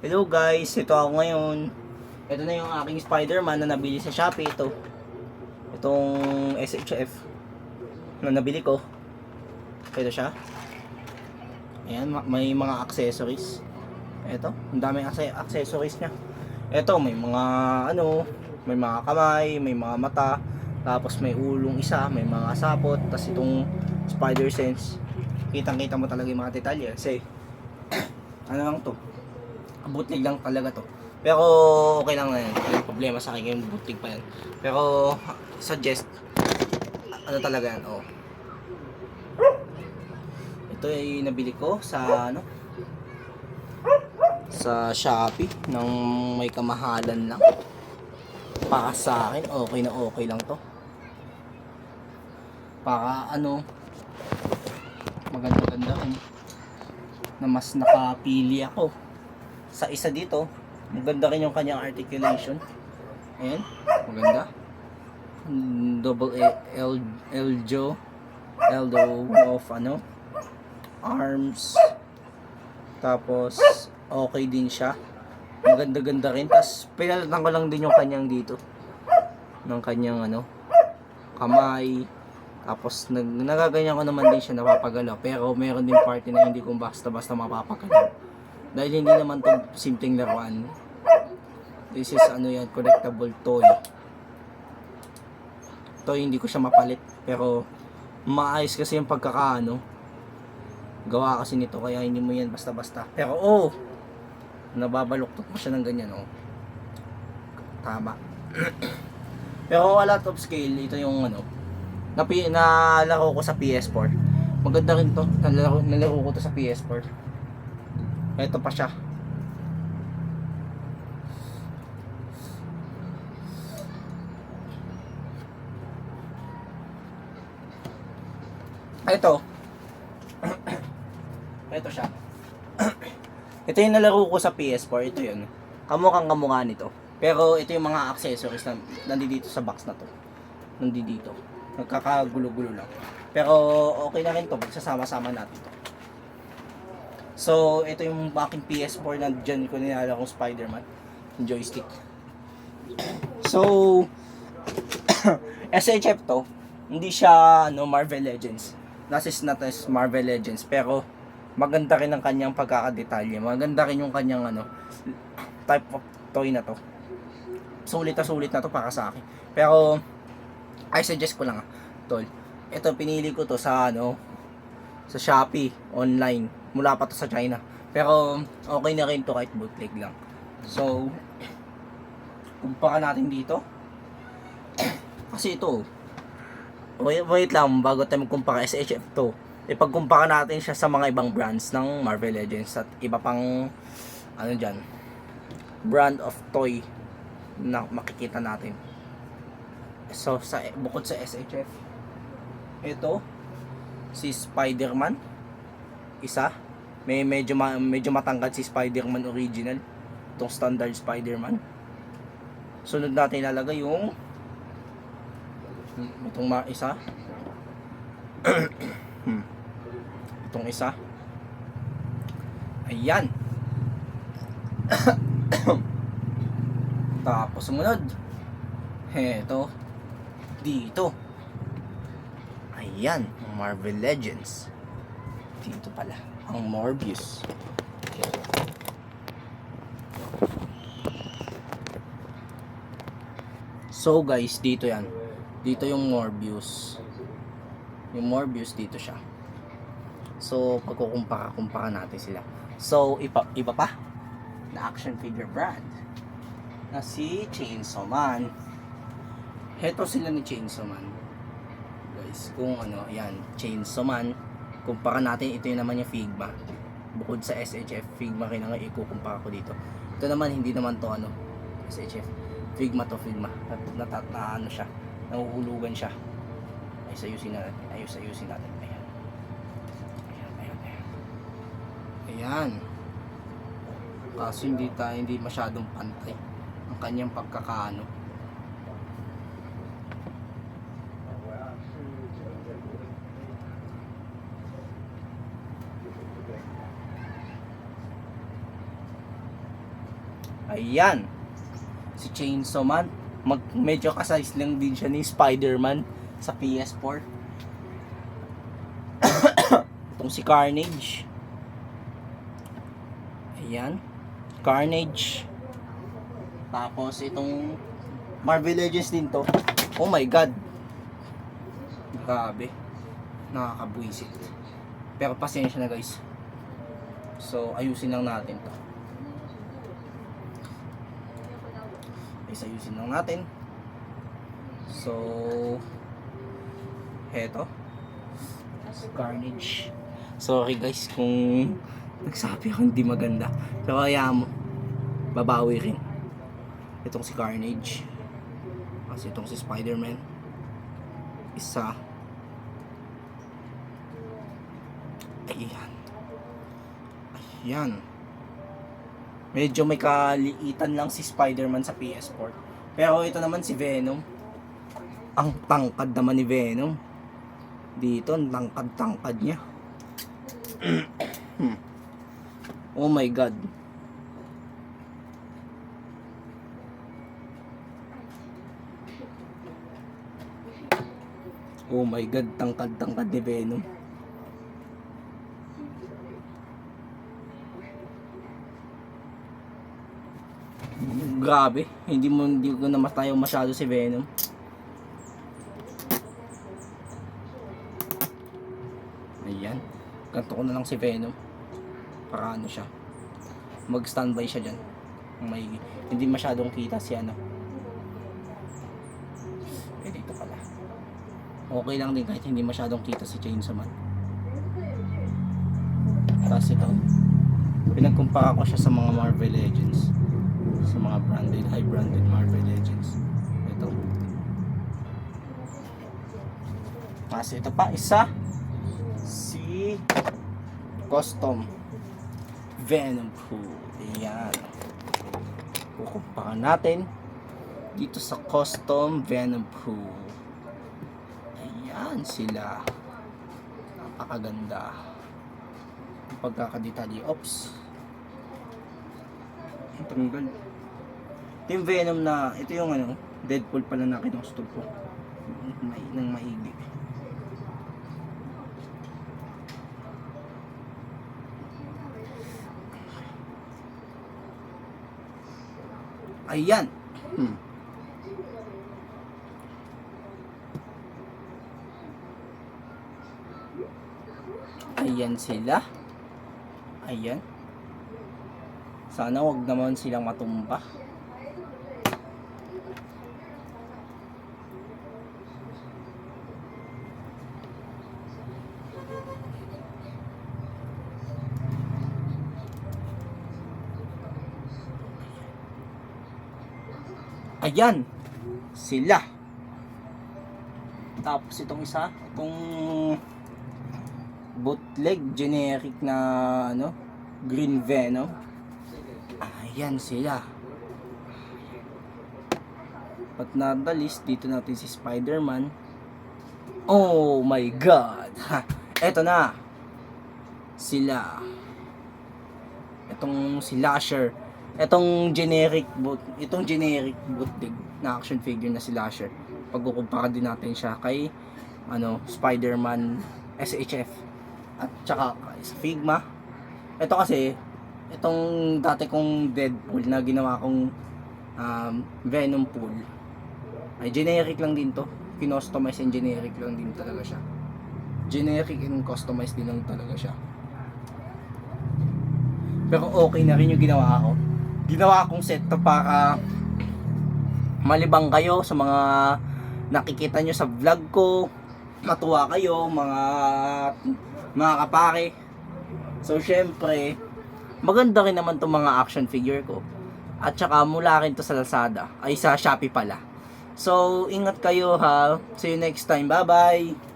Hello guys, ito ako ngayon. Ito na yung aking Spider-Man na nabili sa Shopee. Itong SHF na nabili ko. Ito siya. Ayan, may mga accessories. Ito, ang daming accessories niya. Ito, may mga may mga kamay, may mga mata, tapos may ulong isa, may mga sapot, tapos itong spider sense. Kitang-kita mo talaga yung mga detalye kasi ano lang to, bootleg lang talaga to. Pero okay lang na yan. Walang problema sa akin yung bootleg pa yan. Pero suggest, ano talaga yan, oh. Ito ay nabili ko sa sa Shopee ng may kamahalan lang. Para sa akin, okay lang to. Para maganda-ganda rin. Na mas nakapili ako sa isa dito. Maganda rin yung kanyang articulation. Ayan, maganda. Double elbow of arms. Tapos okay din siya. Maganda-ganda rin. Tapos pinalitan ko lang din yung kanyang dito. Ng kanyang kamay. Tapos nagaganyan ko naman din siya, napapagalaw. Pero meron din party na hindi ko basta-basta mapapagalaw. Dahil hindi naman to simpleng laruan. This is collectible toy. Toy, hindi ko siya mapalit. Pero maayos kasi yung gawa kasi nito, kaya hindi mo yan basta-basta. Pero nababaluktot mo siya ng ganyan, tama. Pero a lot of scale, ito yung nalaro ko sa PS4. Maganda rin to, nalaro ko to sa PS4. Ito pa siya. Ito siya. Ito yung nalaro ko sa PS4. Ito yun. Kamukha nito. Pero ito yung mga accessories na nandito sa box na to. Nandito. Nagkakagulo-gulo lang. Pero okay na rin to. Magsasama-sama natin to. So, ito yung aking PS4 na dyan ko nilalaro kong Spider-Man. Yung joystick. So, SHF to. Hindi siya Marvel Legends. Nasis na Marvel Legends. Pero maganda rin ang kanyang pagkakadetalye. Maganda rin yung kanyang type of toy na to. Sulit na to para sa akin. Pero I suggest ko lang tol. Ito pinili ko to sa sa Shopee online. Mula pa to sa China. Pero okay na rin to kahit bootleg lang. So kumpara natin dito. Kasi ito, wait lang bago tayo magkumpara SHF to. Ipagkumpara natin siya sa mga ibang brands ng Marvel Legends at iba pang brand of toy na makikita natin. So bukod sa SHF, ito si Spider-Man isa, medyo matangkad si Spider-Man original, itong standard Spider-Man. Sunod natin ilalagay yung itong isa. Itong isa. Ayan. Tapos sumunod, eto dito. Ayan, Marvel Legends. Dito pala ang Morbius. So guys, dito yan. Dito yung Morbius. Yung Morbius dito siya. So pagkukumpara natin sila. So iba pa na action figure brand na si Chainsaw Man. Heto sila ni Chainsaw Man. Guys, kung ayan, Chainsaw Man. Kumpara natin, ito yung naman yung Figma. Bukod sa SHF, Figma rin ang ikukumpara ko dito. Ito naman, hindi naman to SHF. Figma to, Figma. Siya. Nahuhulugan siya. Ayusin natin. Ayan. Kaso hindi masyadong pantay ang kanyang pagkakaano. Ayan. Si Chainsaw Man. Medyo kasize lang din siya ni Spider-Man sa PS4. Itong si Carnage. Ayan. Carnage. Tapos itong Marvel Legends din to. Oh my god. Grabe. Nakakabwisit. Pero pasensya na guys. So ayusin lang natin to. Ayusin lang natin. So heto. Carnage. Sorry guys kung nagsabi ako hindi maganda. So kaya mo babawi rin. Itong si Carnage. Kasi itong si Spider-Man. Isa. Ayan. Ayan. Medyo may kaliitan lang si Spider-Man sa PS4. Pero ito naman si Venom. Ang tangkad naman ni Venom. Dito, ang tangkad-tangkad niya. Oh my god. Oh my god, tangkad-tangkad ni Venom. Grabe, hindi ko na matayo masyado si Venom. Ayan, ganito ko na lang si Venom. Para ano siya, mag-standby siya dyan. Hindi masyadong kita si ano. Dito pala. Okay lang din kahit hindi masyadong kita si Chainsaw Man. Tapos ito, pinagkumpara ko siya sa mga Marvel Legends. Sa mga high branded Marvel Legends. Ito. Tapos ito pa, isa. Si Custom Venom Pool. Ayan. Kukumpara natin dito sa Custom Venom Pool. Ayan sila. Napakaganda. Pagkakadetalye. Oops. Tanggal. Ito yung Venom na, ito yung ano, Deadpool pala na kinostol ko. Nang maigi. Ayan. Ayan sila. Ayan. Sana wag naman silang matumba. Ayan sila. Tapos itong isa, itong bootleg generic na ano, Green Venom. Ayan sila. But not the least, dito natin si Spider-Man. Oh my god. Eto na. Sila. Itong si Lasher. Itong generic bootleg na action figure na si Lasher. Pagkukumpara din natin siya kay ano, Spider-Man SHF at tsaka sa Figma. Ito kasi itong dati kong Deadpool na ginawa kong Venom Pool ay generic lang din to. Kinostomize and generic lang din talaga siya. Generic and customized din lang talaga siya. Pero okay na rin yung ginawa ko. Ginawa kong set to para malibang kayo sa mga nakikita nyo sa vlog ko, matuwa kayo mga kapare. So syempre maganda rin naman itong mga action figure ko. At saka mula rin to sa Lazada, ay sa Shopee pala. So ingat kayo ha. See you next time. Bye bye.